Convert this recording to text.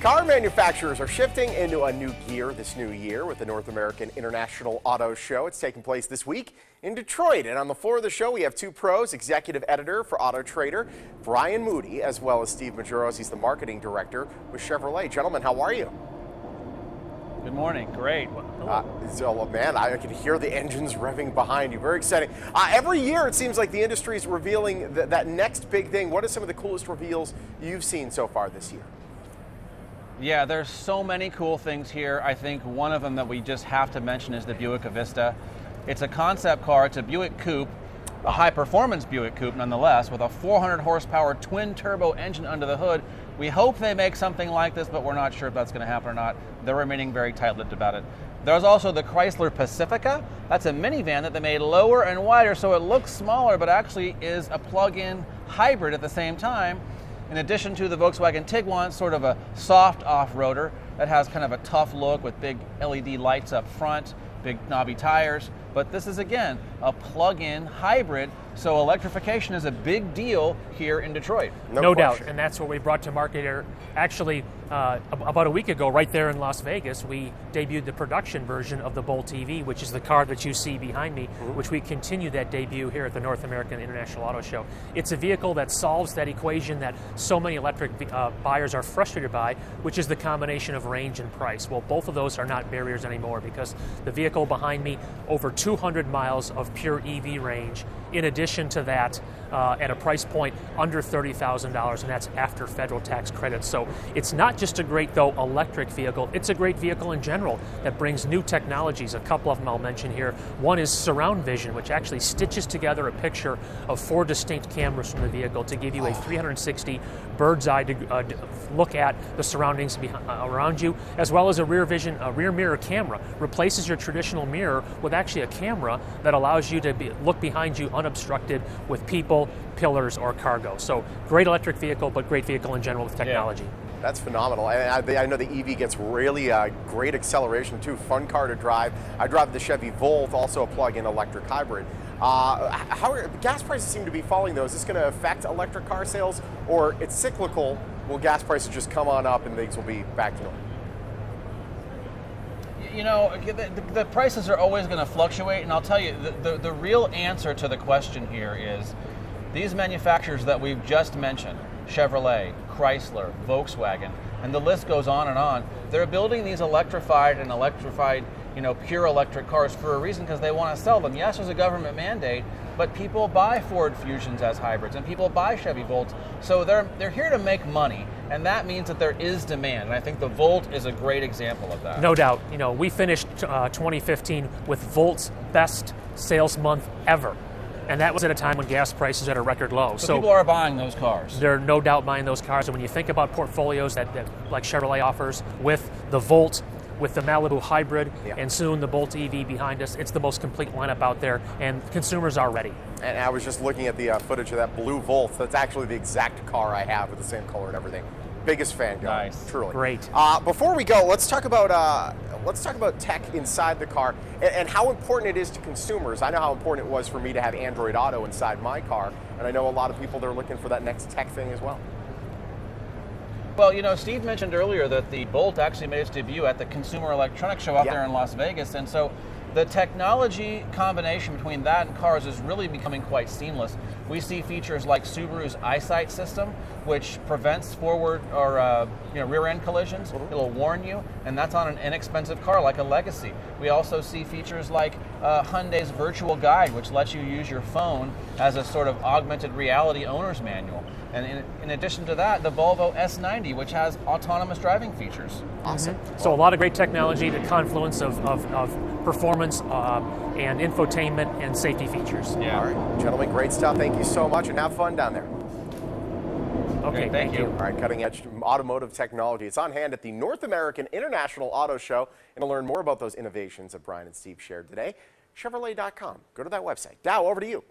Car manufacturers are shifting into a new gear this new year with the North American International Auto Show. It's taking place this week in Detroit. And on the floor of the show, we have two pros, executive editor for Auto Trader, Brian Moody, as well as Steve Majuros. He's the marketing director with Chevrolet. Gentlemen, how are you? Good morning. Great. Man, I can hear the engines revving behind you. Very exciting. Every year, it seems like the industry is revealing that next big thing. What are some of the coolest reveals you've seen so far this year? Yeah, there's so many cool things here. I think one of them that we just have to mention is the Buick Vista. It's a concept car. It's a Buick Coupe, a high-performance Buick Coupe nonetheless, with a 400 horsepower twin-turbo engine under the hood. We hope they make something like this, but we're not sure if that's going to happen or not. They're remaining very tight-lipped about it. There's also the Chrysler Pacifica. That's a minivan that they made lower and wider, so it looks smaller, but actually is a plug-in hybrid at the same time. In addition to the Volkswagen Tiguan, sort of a soft off-roader that has kind of a tough look with big LED lights up front, big knobby tires. But this is, again, a plug-in hybrid, so electrification is a big deal here in Detroit. No doubt, and that's what we brought to market here. Actually, about a week ago, right there in Las Vegas, we debuted the production version of the Bolt EV, which is the car that you see behind me, which we continue that debut here at the North American International Auto Show. It's a vehicle that solves that equation that so many electric buyers are frustrated by, which is the combination of range and price. Well, both of those are not barriers anymore because the vehicle behind me, over 200 miles of pure EV range. In addition to that, at a price point under $30,000, and that's after federal tax credits. So it's not just a great, though, electric vehicle, it's a great vehicle in general that brings new technologies. A couple of them I'll mention here. One is surround vision, which actually stitches together a picture of 4 distinct cameras from the vehicle to give you a 360 bird's eye look at the surroundings around you, as well as a rear mirror camera. Replaces your traditional mirror with actually a camera that allows you to look behind you unobstructed with people, pillars, or cargo. So great electric vehicle, but great vehicle in general with technology. Yeah. That's phenomenal. I know the EV gets really great acceleration too. Fun car to drive. I drive the Chevy Volt, also a plug-in electric hybrid. Gas prices seem to be falling though. Is this going to affect electric car sales, or it's cyclical? Will gas prices just come on up and things will be back to normal? You know, the prices are always going to fluctuate, and I'll tell you, the real answer to the question here is these manufacturers that we've just mentioned, Chevrolet, Chrysler, Volkswagen, and the list goes on, they're building these electrified, pure electric cars for a reason, because they want to sell them. Yes, there's a government mandate, but people buy Ford Fusions as hybrids, and people buy Chevy Volts, so they're here to make money, and that means that there is demand, and I think the Volt is a great example of that. No doubt. You know, we finished 2015 with Volt's best sales month ever. And that was at a time when gas prices are at a record low. So people are buying those cars. They're no doubt buying those cars. And when you think about portfolios that like Chevrolet offers, with the Volt, with the Malibu Hybrid, and soon the Bolt EV behind us, it's the most complete lineup out there, and consumers are ready. And I was just looking at the footage of that blue Volt. That's actually the exact car I have with the same color and everything. Biggest fan, guys. Nice. Truly. Great. Before we go, let's talk about tech inside the car and how important it is to consumers. I know how important it was for me to have Android Auto inside my car, and I know a lot of people that are looking for that next tech thing as well. Well, you know, Steve mentioned earlier that the Bolt actually made its debut at the Consumer Electronics Show out there in Las Vegas, and so the technology combination between that and cars is really becoming quite seamless. We see features like Subaru's EyeSight system, which prevents forward or rear end collisions. It'll warn you, and that's on an inexpensive car like a Legacy. We also see features like Hyundai's Virtual Guide, which lets you use your phone as a sort of augmented reality owner's manual. And in addition to that, the Volvo S90, which has autonomous driving features. Awesome. So a lot of great technology, the confluence of performance and infotainment and safety features. Yeah. All right, gentlemen, great stuff. Thank you so much, and have fun down there. Okay, thank you. All right, cutting edge automotive technology. It's on hand at the North American International Auto Show. And to learn more about those innovations that Brian and Steve shared today, Chevrolet.com. Go to that website. Dow, over to you.